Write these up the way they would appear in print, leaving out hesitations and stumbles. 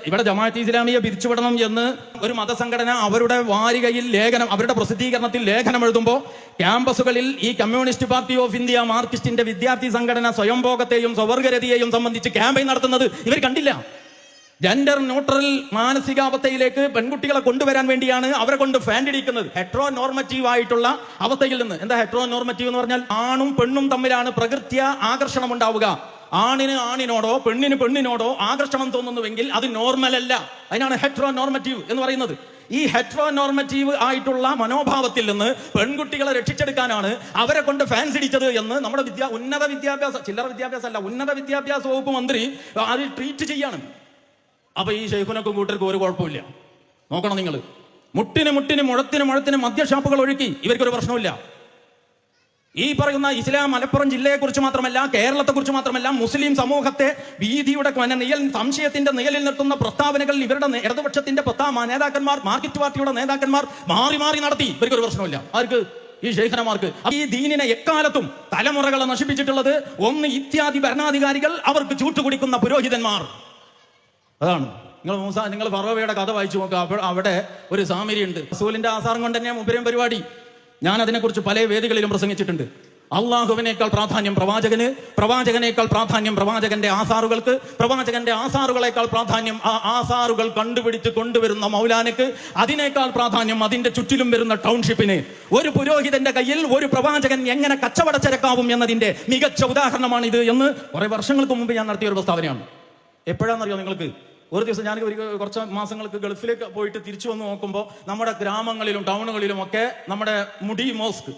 ഇവിടെ ജമാഅത്ത് ഇസ്ലാമിയെ പിരിച്ചുവിടണം എന്ന് ഒരു മതസംഘടന അവരുടെ വാരികയിൽ ലേഖനം, അവരുടെ പ്രസിദ്ധീകരണത്തിൽ ലേഖനം എഴുതുമ്പോൾ ക്യാമ്പസുകളിൽ ഈ കമ്മ്യൂണിസ്റ്റ് പാർട്ടി ഓഫ് ഇന്ത്യ മാർക്സിസ്റ്റിന്റെ വിദ്യാർത്ഥി സംഘടന സ്വയംഭോഗത്തെയും സ്വവർഗരതിയെയും സംബന്ധിച്ച് ക്യാമ്പയിൻ നടത്തുന്നത് ഇവർ കണ്ടില്ല. ജെൻഡർ ന്യൂട്രൽ മാനസികാവസ്ഥയിലേക്ക് പെൺകുട്ടികളെ കൊണ്ടുവരാൻ വേണ്ടിയാണ് അവരെ കൊണ്ട് ഫാൻഡിടിക്കുന്നത്. ഹെട്രോ നോർമറ്റീവ് ആയിട്ടുള്ള അവസ്ഥയിൽ നിന്ന്. എന്താ ഹെട്രോ നോർമറ്റീവ് എന്ന് പറഞ്ഞാൽ? ആണും പെണ്ണും തമ്മിലാണ് പ്രകൃത്യ ആകർഷണം ഉണ്ടാവുക. ആണിന് ആണിനോടോ പെണ്ണിന് പെണ്ണിനോടോ ആകർഷണം തോന്നുന്നുവെങ്കിൽ അത് നോർമൽ അല്ല. അതിനാണ് ഹെട്രോ നോർമറ്റീവ് എന്ന് പറയുന്നത്. ഈ ഹെട്രോ നോർമറ്റീവ് ആയിട്ടുള്ള മനോഭാവത്തിൽ നിന്ന് പെൺകുട്ടികളെ രക്ഷിച്ചെടുക്കാനാണ് അവരെ കൊണ്ട് ഫാൻസ് ഇടിച്ചത് എന്ന് നമ്മുടെ ഉന്നത വിദ്യാഭ്യാസ, ചില്ലറ വിദ്യാഭ്യാസം അല്ല, ഉന്നത വിദ്യാഭ്യാസ വകുപ്പ് മന്ത്രി അത് ട്വീറ്റ് ചെയ്യാണ്. അപ്പൊ ഈ ശൈഖുനക്കും കൂട്ടർക്ക് ഒരു കുഴപ്പമില്ല. നോക്കണം നിങ്ങൾ, മുട്ടിന് മുഴത്തിന് മദ്യഷാപ്പുകൾ ഒഴുക്കി ഇവർക്കൊരു പ്രശ്നമില്ല. ഈ പറയുന്ന ഇസ്ലാം മലപ്പുറം ജില്ലയെക്കുറിച്ച് മാത്രമല്ല, കേരളത്തെക്കുറിച്ച് മാത്രമല്ല, മുസ്ലിം സമൂഹത്തെ ഭീതിയുടെ സംശയത്തിന്റെ നിഴലിൽ നിർത്തുന്ന പ്രസ്താവനകൾ ഇവരുടെ ഇടതുപക്ഷത്തിന്റെ നേതാക്കന്മാർ, മാർക്കറ്റ് പാർട്ടിയുടെ നേതാക്കന്മാർ മാറി നടത്തി. ഇവർക്കൊരു പ്രശ്നമില്ല. ആർക്ക്? ഈ ശൈഖനമാർക്ക്. ഈ ദീനിനെ എക്കാലത്തും തലമുറകളെ നശിപ്പിച്ചിട്ടുള്ളത് ഒന്ന് ഇത്യാദി ഭരണാധികാരികൾ, അവർക്ക് ചൂട്ടുകുടിക്കുന്ന പുരോഹിതന്മാർ. അതാണ്. നിങ്ങൾ ഫറോവയുടെ കഥ വായിച്ചു നോക്കുക. അവിടെ ഒരു സാമിരിയുണ്ട്. റസൂലിന്റെ ആസാരം കൊണ്ട് തന്നെ മുമ്പേയും പരിപാടി. ഞാൻ അതിനെക്കുറിച്ച് പല വേദികളിലും പ്രസംഗിച്ചിട്ടുണ്ട്. അള്ളാഹുവിനേക്കാൾ പ്രാധാന്യം പ്രവാചകന്, പ്രവാചകനേക്കാൾ പ്രാധാന്യം പ്രവാചകന്റെ ആസാറുകൾക്ക്, പ്രവാചകന്റെ ആസാറുകളേക്കാൾ പ്രാധാന്യം ആ ആസാറുകൾ കണ്ടുപിടിച്ച് കൊണ്ടുവരുന്ന മൗലാനക്ക്, അതിനേക്കാൾ പ്രാധാന്യം അതിന്റെ ചുറ്റിലും വരുന്ന ടൗൺഷിപ്പിന്. ഒരു പുരോഹിതന്റെ കയ്യിൽ ഒരു പ്രവാചകൻ എങ്ങനെ കച്ചവടച്ചരക്കാവും എന്നതിന്റെ മികച്ച ഉദാഹരണമാണിത് എന്ന് കുറെ വർഷങ്ങൾക്ക് മുമ്പ് ഞാൻ നടത്തിയ ഒരു പ്രസ്താവനയാണ്. എപ്പോഴാണെന്നറിയോ നിങ്ങൾക്ക്? ഒരു ദിവസം ഞാൻ കുറച്ച് മാസങ്ങൾക്ക് ഗൾഫിലേക്ക് പോയിട്ട് തിരിച്ചു വന്ന് നോക്കുമ്പോൾ നമ്മുടെ ഗ്രാമങ്ങളിലും ടൗണുകളിലും ഒക്കെ നമ്മുടെ മുടി മസ്ജിദ്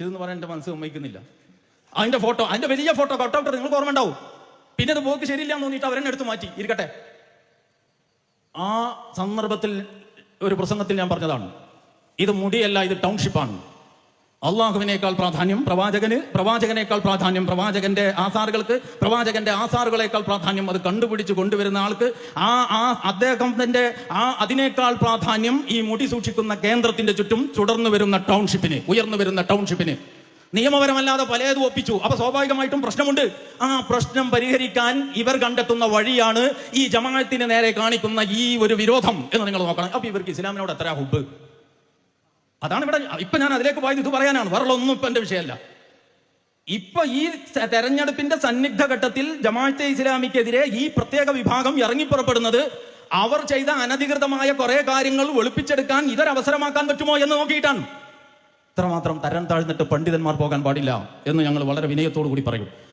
എന്ന് പറയാൻ എൻ്റെ മനസ്സ് സമ്മതിക്കുന്നില്ല. അതിന്റെ ഫോട്ടോ, അതിന്റെ വലിയ ഫോട്ടോ കട്ടൗട്ട് നിങ്ങൾക്ക് ഓർമ്മ ഉണ്ടാവും. പിന്നെ അത് പോക്ക് ശരിയില്ല എന്ന് തോന്നിയിട്ട് അവരെന്നെ എടുത്ത് മാറ്റി. ഇരിക്കട്ടെ, ആ സന്ദർഭത്തിൽ ഒരു പ്രസംഗത്തിൽ ഞാൻ പറഞ്ഞതാണ്, ഇത് മുടിയല്ല, ഇത് ടൗൺഷിപ്പാണ്. അള്ളാഹുവിനേക്കാൾ പ്രാധാന്യം പ്രവാചകന്, പ്രവാചകനേക്കാൾ പ്രാധാന്യം പ്രവാചകന്റെ ആസാറുകൾക്ക്, പ്രവാചകന്റെ ആസാറുകളേക്കാൾ പ്രാധാന്യം അത് കണ്ടുപിടിച്ച് കൊണ്ടുവരുന്ന ആൾക്ക്, അദ്ദേഹത്തിന്റെ അതിനേക്കാൾ പ്രാധാന്യം ഈ മുടി സൂക്ഷിക്കുന്ന കേന്ദ്രത്തിന്റെ ചുറ്റും തുടർന്നു വരുന്ന ടൗൺഷിപ്പിന്, ഉയർന്നു വരുന്ന ടൗൺഷിപ്പിന്. നിയമപരമല്ലാതെ പലതും ഒപ്പിച്ചു. അപ്പൊ സ്വാഭാവികമായിട്ടും പ്രശ്നമുണ്ട്. ആ പ്രശ്നം പരിഹരിക്കാൻ ഇവർ കണ്ടെത്തുന്ന വഴിയാണ് ഈ ജമാഅത്തിന് നേരെ കാണിക്കുന്ന ഈ ഒരു വിരോധം എന്ന് നിങ്ങൾ നോക്കണം. അപ്പൊ ഇവർക്ക് ഇസ്ലാമിനോട് എത്ര ഹുബ്. അതാണ് ഇവിടെ. ഇപ്പൊ ഞാൻ അതിലേക്ക് പോയത് ഇത് പറയാനാണ്, വേറെ ഒന്നും ഇപ്പൊ എന്റെ വിഷയമല്ല. ഇപ്പൊ ഈ തെരഞ്ഞെടുപ്പിന്റെ സന്നിഗ്ധ ഘട്ടത്തിൽ ജമാഅത്തെ ഇസ്ലാമിക്കെതിരെ ഈ പ്രത്യേക വിഭാഗം ഇറങ്ങിപ്പുറപ്പെടുന്നത് അവർ ചെയ്ത അനധികൃതമായ കുറെ കാര്യങ്ങൾ വെളുപ്പിച്ചെടുക്കാൻ ഇതൊരവസരമാക്കാൻ പറ്റുമോ എന്ന് നോക്കിയിട്ടാണ്. ഇത്രമാത്രം തരം താഴ്ന്നിട്ട് പണ്ഡിതന്മാർ പോകാൻ പാടില്ല എന്ന് ഞങ്ങൾ വളരെ വിനയത്തോടു കൂടി പറയും.